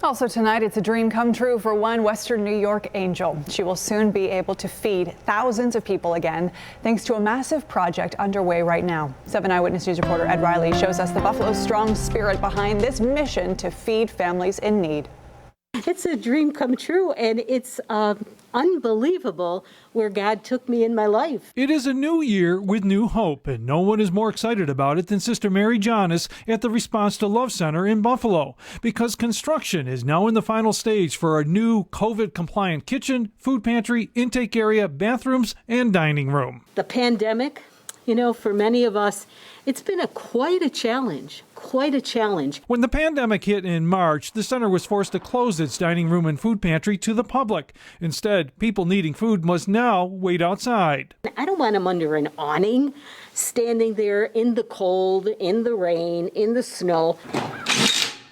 Also tonight, it's a dream come true for one Western New York angel. She will soon be able to feed thousands of people again, thanks to a massive project underway right now. 7 Eyewitness News reporter Ed Riley shows us the Buffalo's strong spirit behind this mission to feed families in need. It's a dream come true, and it's unbelievable where God took me in my life. It is a new year with new hope, and no one is more excited about it than Sister Mary Jonas at the Response to Love Center in Buffalo, because construction is now in the final stage for a new COVID-compliant kitchen, food pantry, intake area, bathrooms, and dining room. The pandemic, for many of us, it's been quite a challenge. When the pandemic hit in March, the center was forced to close its dining room and food pantry to the public. Instead, people needing food must now wait outside. I don't want them under an awning, standing there in the cold, in the rain, in the snow.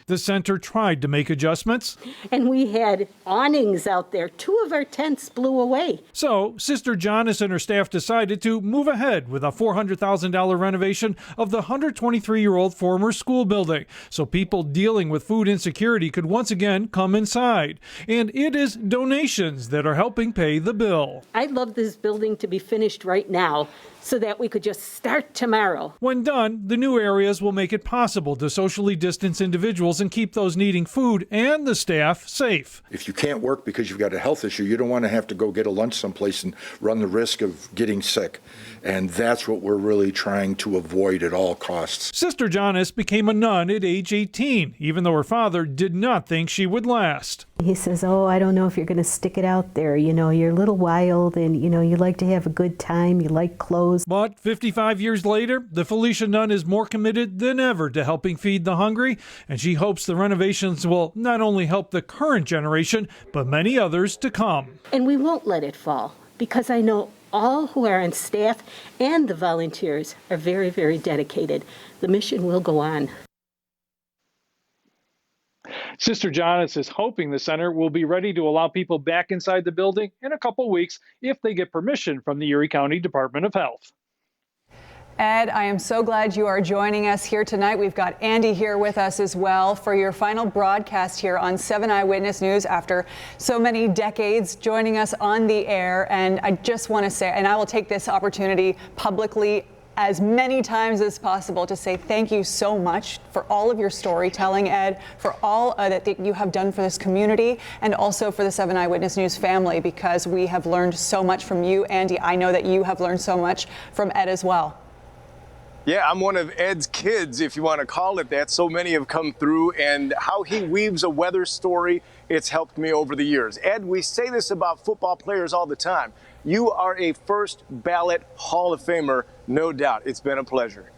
The center tried to make adjustments. And we had awnings out there. 2 of our tents blew away. So Sister Jonas and her staff decided to move ahead with a $400,000 renovation of the 123-year-old former school building, so people dealing with food insecurity could once again come inside. And it is donations that are helping pay the bill. I'd love this building to be finished right now so that we could just start tomorrow. When done, the new areas will make it possible to socially distance individuals and keep those needing food and the staff safe. If you can't work because you've got a health issue, you don't want to have to go get a lunch someplace and run the risk of getting sick. And that's what we're really trying to avoid at all costs. Sister Jonas became a nun at age 18, even though her father did not think she would last. He says, I don't know if you're going to stick it out there. You're a little wild and, you like to have a good time. You like clothes. But 55 years later, the Felicia nun is more committed than ever to helping feed the hungry, and she hopes the renovations will not only help the current generation, but many others to come. And we won't let it fall, because I know all who are on staff and the volunteers are very, very dedicated. The mission will go on. Sister Jonas is hoping the center will be ready to allow people back inside the building in a couple weeks if they get permission from the Erie County Department of Health. Ed, I am so glad you are joining us here tonight. We've got Andy here with us as well for your final broadcast here on 7 Eyewitness News after so many decades joining us on the air. And I just want to say, and I will take this opportunity publicly as many times as possible to say thank you so much for all of your storytelling, Ed, for all that you have done for this community and also for the 7 Eyewitness News family, because we have learned so much from you, Andy. I know that you have learned so much from Ed as well. Yeah, I'm one of Ed's kids, if you want to call it that. So many have come through, and how he weaves a weather story, it's helped me over the years. Ed, we say this about football players all the time. You are a first ballot Hall of Famer, no doubt. It's been a pleasure.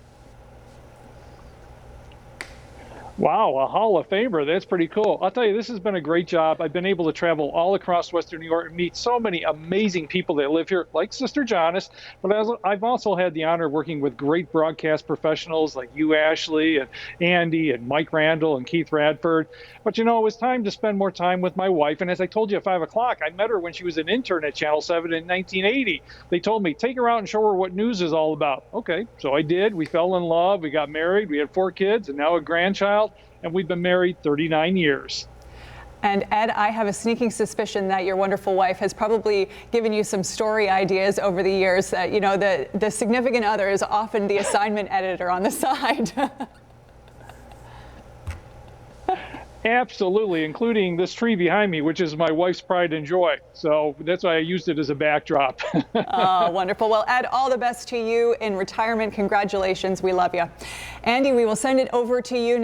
Wow, a Hall of Famer. That's pretty cool. I'll tell you, this has been a great job. I've been able to travel all across Western New York and meet so many amazing people that live here, like Sister Jonas. But I've also had the honor of working with great broadcast professionals like you, Ashley, and Andy, and Mike Randall, and Keith Radford. But, it was time to spend more time with my wife. And as I told you at 5 o'clock, I met her when she was an intern at Channel 7 in 1980. They told me, take her out and show her what news is all about. Okay, so I did. We fell in love. We got married. We had 4 kids and now a grandchild. And we've been married 39 years. And Ed, I have a sneaking suspicion that your wonderful wife has probably given you some story ideas over the years that, the significant other is often the assignment editor on the side. Absolutely, including this tree behind me, which is my wife's pride and joy. So that's why I used it as a backdrop. Oh, wonderful. Well, Ed, all the best to you in retirement. Congratulations. We love you. Andy, we will send it over to you now.